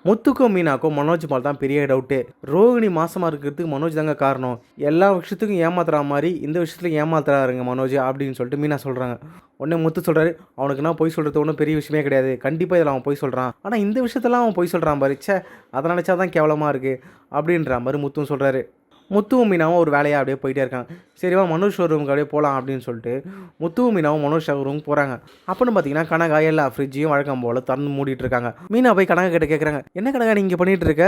முத்துக்கும் மீனாக்கும் மனோஜ் மேலே தான் பெரிய டவுட்டு. ரோகிணி மாசமாக இருக்கிறதுக்கு மனோஜ் தாங்க காரணம். எல்லா விஷயத்துக்கும் ஏமாத்துற மாதிரி இந்த விஷயத்துலையும் ஏமாத்துறாருங்க மனோஜ் அப்படின்னு சொல்லிட்டு மீனா சொல்கிறாங்க. உடனே முத்து சொல்கிறாரு, அவனுக்கு நான் பொய் சொல்கிறது ஒன்றும் பெரிய விஷயமே கிடையாது. கண்டிப்பாக இதில் அவன் பொய் சொல்கிறான். ஆனால் இந்த விஷயத்தெல்லாம் அவன் பொய் சொல்கிறான் பாரு, ச்சே அதை நினச்சா தான் கேவலமாக இருக்குது அப்படின்ற மாதிரி முத்துவும் சொல்கிறாரு. முத்துவும் மீனாவும் ஒரு வேலையாக அப்படியே போயிட்டே இருக்காங்க. சரிவா மனோஜ் ஷோரூமுக்கு அப்படியே போகலாம் அப்படின்னு சொல்லிட்டு முத்துவும் மீனாவும் மனோஜ் ஷோரூமுக்கு போகிறாங்க. அப்போன்னு பார்த்தீங்கன்னா கனகா எல்லா ஃப்ரிட்ஜையும் வழக்கம் போல் திறந்து மூடிட்டு இருக்காங்க. மீனா போய் கனகா கிட்ட கேட்குறாங்க, என்ன கனகா நீங்கள் பண்ணிகிட்டு இருக்க,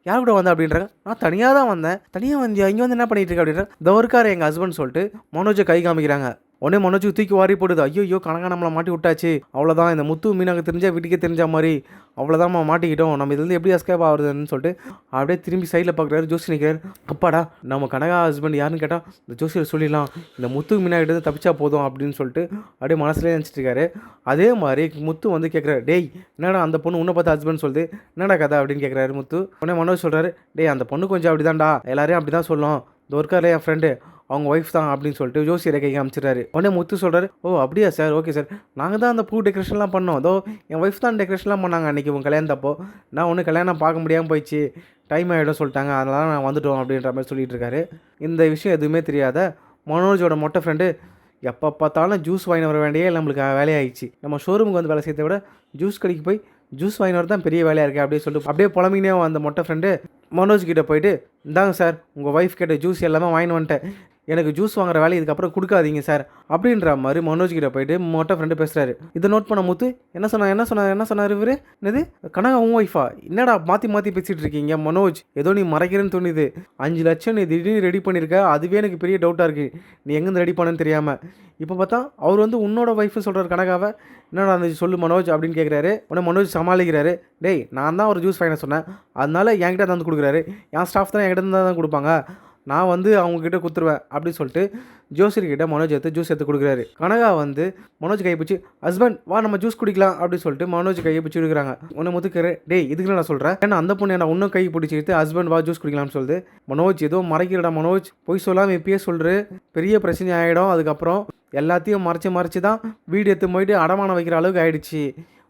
யார் கூட வந்தேன் அப்படின்றாங்க. நான் தனியாக தான் வந்தேன். தனியாக வந்தியா, இங்கே வந்து என்ன பண்ணிட்டு இருக்க அப்படின்றாங்க. இதோ இருக்காரு எங்கள் ஹஸ்பண்ட் சொல்லிட்டு மனோஜை கை காமிக்கிறாங்க. உடனே மனோஜுக்கு தூக்கி வாரி போடுது. ஐயோ கனகா நம்மளை மாட்டி விட்டாச்சு, அவ்வளோதான் இந்த முத்து மீனாக்கு தெரிஞ்சா வீட்டுக்கே தெரிஞ்ச மாதிரி, அவ்வளோதான் நம்ம மாட்டிக்கிட்டோம், நம்ம இதுலேருந்து எப்படி எஸ்கேப் ஆகுதுன்னு சொல்லிட்டு அப்படியே திரும்பி சைடில் பார்க்குறாரு. ஜோசி நிற்கிறார். அப்பாடா நம்ம கனகா ஹஸ்பண்ட் யாருன்னு கேட்டால் இந்த ஜோசியை சொல்லிடலாம், இந்த முத்து மீனா கிட்ட தப்பிச்சா போதும் அப்படின்னு சொல்லிட்டு அப்படியே மனசுலேயே நினச்சிட்டு இருக்காரு. அதே மாதிரி முத்து வந்து கேட்குறாரு, டேய் என்னடா அந்த பொண்ணு உன்னை பார்த்து ஹஸ்பண்ட் சொல்லுது, என்னடா கதை அப்படின்னு கேட்குறாரு முத்து. உடனே மனோஜ் சொல்கிறாரு, டேய் அந்த பொண்ணு கொஞ்சம் அப்படி தான்டா, எல்லாரையும் அப்படி தான் சொல்லும், இந்த ஒர்க்காரில் என் ஃப்ரெண்டு அவங்க ஒய்ஃப் தான் அப்படின்னு சொல்லிட்டு ஜோசியரை கை காமிச்சிட்டாரு. உடனே முத்து சொல்கிறாரு, ஓ அப்படியா சார், ஓகே சார், நாங்கள் தான் அந்த பூ டெக்கரேஷன்லாம் பண்ணோம், அதோ என் ஒய்ஃப் தான் டெக்கரேஷன்லாம் பண்ணாங்க அன்றைக்கி உங்கள் கல்யாணத்தப்போ, நான் ஒன்றும் கல்யாணம் பார்க்க முடியாமல் போயிடுச்சு, டைம் ஆகிடும் சொல்லிட்டாங்க, அதனால் நான் வந்துட்டோம் அப்படின்ற மாதிரி சொல்லிட்டு இருக்காரு. இந்த விஷயம் எதுவுமே தெரியாத மனோஜோட மொட்டை ஃப்ரெண்டு, எப்போ பார்த்தாலும் ஜூஸ் வாங்கி வர வேண்டியே நம்மளுக்கு வேலையாகிடுச்சு, நம்ம ஷோரூமுக்கு வந்து வேலை செய்யறதை விட ஜூஸ் கடைக்கு போய் ஜூஸ் வாங்கி வர தான் பெரிய வேலையாக இருக்குது அப்படின்னு சொல்லிட்டு அப்படியே புலம்பினே அந்த மொட்டை ஃப்ரெண்டு மனோஜ் கிட்டே போயிட்டு, இந்தாங்க சார் உங்கள் ஒய்ஃப் கேட்ட ஜூஸ் எல்லாமே வாங்கின்னு வந்துட்டேன், எனக்கு ஜூஸ் வாங்குற வேலை இதுக்கப்புறம் கொடுக்காதீங்க சார் அப்படின்ற மாதிரி மனோஜ் கிட்ட போயிட்டு மொட்டை ஃப்ரெண்டு பேசுகிறாரு. இதை நோட் பண்ண முத்து என்ன சொன்னார் இவர், என்னது கனகா உன் ஒய்ஃபா, என்னடா மாற்றி பேசிகிட்டு இருக்கீங்க மனோஜ், ஏதோ நீ மறைக்கிறேன்னு தோணுது, 5 லட்சம் நீ திடீர்னு ரெடி பண்ணியிருக்க, அதுவே எனக்கு பெரிய டவுட்டாக இருக்குது, நீ எங்கேருந்து ரெடி பண்ணன்னு தெரியாமல், இப்போ பார்த்தா அவர் வந்து உன்னோட ஒய்ஃபு சொல்கிறார் கனகாவை, என்னடா அந்த சொல்லு மனோஜ் அப்படின்னு கேட்குறாரு. உடனே மனோஜ் சமாளிக்கிறாரு, டேய் நான் தான் ஒரு ஜூஸ் வாங்கின சொன்னேன், அதனால என்கிட்ட வந்து கொடுக்குறாரு, என் ஸ்டாஃப் தான் என்கிட்ட தான் கொடுப்பாங்க, நான் வந்து அவங்கக்கிட்ட கொடுத்துருவேன் அப்படின்னு சொல்லிட்டு ஜோசியர்கிட்ட மனோஜ் ஜூஸ் எடுத்து கொடுக்குறாரு. கனகா வந்து மனோஜ் கையை பிடிச்சி, ஹஸ்பண்ட் வா நம்ம ஜூஸ் குடிக்கலாம் அப்படின்னு சொல்லிட்டு மனோஜ் கையை பிடிச்சி கொடுக்குறாங்க. உன்னை முத்துக்கிற, டேய் இதுக்கு நான் சொல்கிறேன், ஏன்னா அந்த பொண்ணு என்ன இன்னும் கை பிடிச்சி எடுத்து ஹஸ்பண்ட் வா ஜூஸ் குடிக்கலாம்னு சொல்லுது. மனோஜ் ஏதோ மறைக்கிறடா மனோஜ், போய் சொல்லாமல் இப்பயே சொல்கிற, பெரிய பிரச்சனை ஆகிடும், அதுக்கப்புறம் எல்லாத்தையும் மறைச்சி தான் வீடு எடுத்து போயிட்டு அடமானம் வைக்கிற அளவுக்கு ஆகிடுச்சு,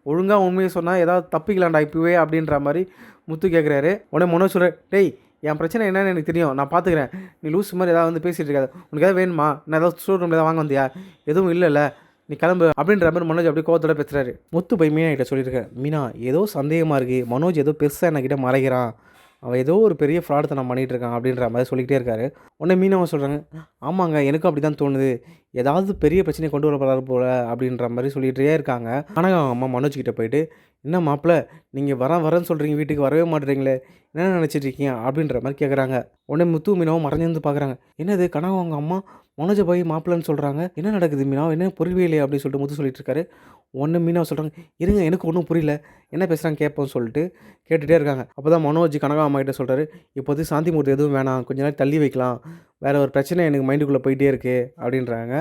ஒழுங்காக உண்மையை சொன்னால் ஏதாவது தப்பிக்கலாம்டா இப்போவே அப்படின்ற மாதிரி முத்து கேட்குறாரு. உடனே மனோஜ் சொல்கிற, டேய் என் பிரச்சனை என்னன்னு எனக்கு தெரியும், நான் பார்த்துக்கிறேன், நீ லூஸ் மாதிரி ஏதாவது வந்து பேசிகிட்டு இருக்காது, உனக்கு ஏதாவது வேணுமா, நான் ஏதாவது ஸ்டோர் ரூமில் ஏதாவது வாங்க வந்தியா, எதுவும் இல்லைல்ல, நீ கிளம்பு அப்படின்ற மாதிரி மனோஜ் அப்படியே கோவத்தோட பேசுகிறாரு. முத்து போய் மீனா கிட்ட சொல்லியிருக்கேன், மீனா ஏதோ சந்தேகமாக இருக்குது, மனோஜ் ஏதோ பெருசாக என்கிட்ட மறைக்கிறான், அவன் ஏதோ ஒரு பெரிய ஃப்ராடு நான் பண்ணிகிட்டு இருக்கான் அப்படின்ற மாதிரி சொல்லிக்கிட்டே இருக்காரு. உடனே மீனாவை சொல்கிறாங்க, ஆமாங்க எனக்கும் அப்படி தான் தோணுது, ஏதாவது பெரிய பிரச்சனையை கொண்டு வர போகிறாரு போல அப்படின்ற மாதிரி சொல்லிகிட்டே இருக்காங்க. ஆனால் அம்மா மனோஜ் கிட்டே போயிட்டு, என்ன மாப்பிள்ள நீங்கள் வரேன்னு சொல்கிறீங்க, வீட்டுக்கு வரவே மாட்டேறீங்களே, என்ன நினச்சிட்டு இருக்கீங்க அப்படின்ற மாதிரி கேட்குறாங்க. உடனே முத்து மீனாவும் மறைஞ்சிருந்து பார்க்குறாங்க, என்னது கனகா அவங்க அம்மா மனோஜை போய் மாப்பிள்ளன்னு சொல்கிறாங்க, என்ன நடக்குது மீனா, என்ன புரியவே இல்லையே அப்படின்னு சொல்லிட்டு முத்து சொல்லிட்டு இருக்காரு. ஒன்று மீனாவை சொல்கிறாங்க, இருங்க எனக்கு ஒன்றும் புரியல, என்ன பேசுகிறாங்க கேட்போம்னு சொல்லிட்டு கேட்டுகிட்டே இருக்காங்க. அப்போ தான் மனோஜ் கனகா அம்மா கிட்ட சொல்கிறாரு, இப்போது சாந்தி மூர்த்தி எதுவும் வேணாம், கொஞ்ச நேரம் தள்ளி வைக்கலாம், வேறு ஒரு பிரச்சனை எனக்கு மைண்டுக்குள்ளே போயிட்டே இருக்குது அப்படின்றாங்க.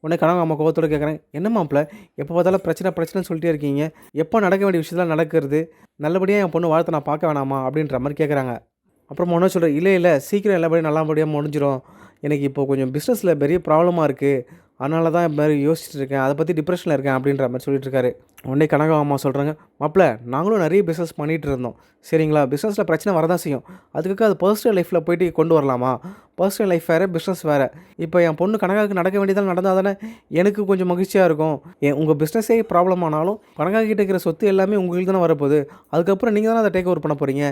உடனே கனகா அம்மா கோவத்தோடு கேட்குறேன், என்ன மாப்பிள்ள எப்போ பார்த்தாலும் பிரச்சனைன்னு சொல்லிட்டே இருக்கீங்க, எப்போ நடக்க வேண்டிய விஷயத்தெல்லாம் நடக்கிறது, நல்லபடியாக என் பொண்ணு வாழ்த்தை நான் பார்க்க வேணாமா அப்படின்ற மாதிரி கேட்குறாங்க. அப்புறம் மனோஜ் சொல்கிறேன், இல்லை சீக்கிரம் எல்லாபடியும் நல்லபடியாக முடிஞ்சிடும், எனக்கு இப்போது கொஞ்சம் பிஸ்னஸில் பெரிய ப்ராப்ளமாக இருக்குது, அதனால தான் இது மாதிரி யோசிச்சுட்டு இருக்கேன், அதை பற்றி டிப்ரெஷனில் இருக்கேன் அப்படின்ற மாதிரி சொல்லிட்டு இருக்காரு. உடனே கனகா அம்மா சொல்கிறாங்க, மாப்பிள்ள நாங்களும் நிறைய பிஸ்னஸ் பண்ணிகிட்டு இருந்தோம் சரிங்களா, பிஸ்னஸில் பிரச்சனை வரதான் செய்யும், அதுக்காக அது பர்சனல் லைஃப்பில் போய்ட்டு கொண்டு வரலாமா, பர்சனல் லைஃப் வேறு பிஸ்னஸ் வேறு, இப்போ என் பொண்ணு கனகாவுக்கு நடக்க வேண்டியதால் நடந்தால் தானே எனக்கு கொஞ்சம் மகிழ்ச்சியாக இருக்கும், உங்கள் பிஸ்னஸே ப்ராப்ளம் ஆனாலும் கனகா கிட்ட இருக்கிற சொத்து எல்லாமே உங்களுக்கு தானே வரப்போகுது, அதுக்கப்புறம் நீங்கள் தானே அதை டேக் ஓவர் பண்ண போகிறீங்க,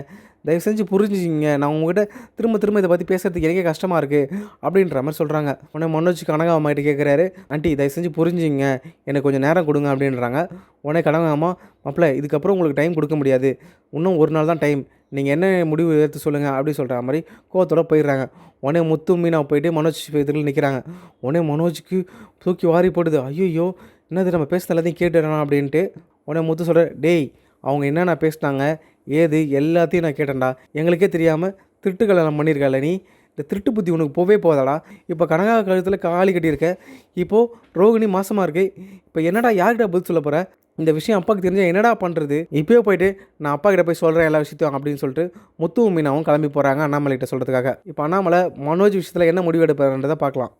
தயவு செஞ்சு புரிஞ்சுங்க, நான் உங்கள்கிட்ட திரும்ப இதை பற்றி பேசுகிறதுக்கு எனக்கே கஷ்டமாக இருக்குது அப்படின்ற மாதிரி சொல்கிறாங்க. உடனே மனோஜ் கனகா அம்மா கிட்ட கேட்குறாரு, ஆண்டி தயவு செஞ்சு புரிஞ்சுங்க, எனக்கு கொஞ்சம் நேரம் கொடுங்க அப்படின்றாங்க. உடனே கனகா அம்மா, மாப்பிள்ள இதுக்கப்புறம் உங்களுக்கு டைம் கொடுக்க முடியாது, இன்னும் ஒரு நாள் தான் டைம், நீங்கள் என்ன முடிவு எடுத்து சொல்லுங்கள் அப்படின்னு சொல்கிற மாதிரி கோவத்தோட போயிடுறாங்க. உடனே முத்து மீனா போயிட்டு மனோஜ் இதில் நிற்கிறாங்க. உடனே மனோஜுக்கு தூக்கி வாரி போடுது, ஐயோ என்னது நம்ம பேசுன எல்லாத்தையும் கேட்டுடணும் அப்படின்ட்டு. உடனே முத்து சொல்கிற, டேய் அவங்க என்னென்ன பேசினாங்க ஏது எல்லாத்தையும் நான் கேட்டேன்டா, எங்களுக்கே தெரியாமல் திருட்டு கல்யாணம் பண்ணியிருக்கல, நீ இந்த திருட்டு புத்தி உனக்கு போவே போதாடா, இப்போ கனகா கழுத்தில் காலி கட்டியிருக்க, இப்போது ரோகிணி மாசமாக இருக்குது, இப்போ என்னடா யார்கிட்ட பதில் சொல்ல போகிற, இந்த விஷயம் அப்பாவுக்கு தெரிஞ்சால் என்னடா பண்ணுறது, இப்போயே போயிட்டு நான் அப்பா கிட்ட போய் சொல்கிறேன் எல்லா விஷயத்தையும் அப்படின்னு சொல்லிட்டு முத்துவும் மீனாவும் கிளம்பி போகிறாங்க அண்ணாமலை கிட்ட சொல்கிறதுக்காக. இப்போ அண்ணாமலை மனோஜ் விஷயத்தில் என்ன முடிவு எடுப்பாருன்றதை பார்க்கலாம்.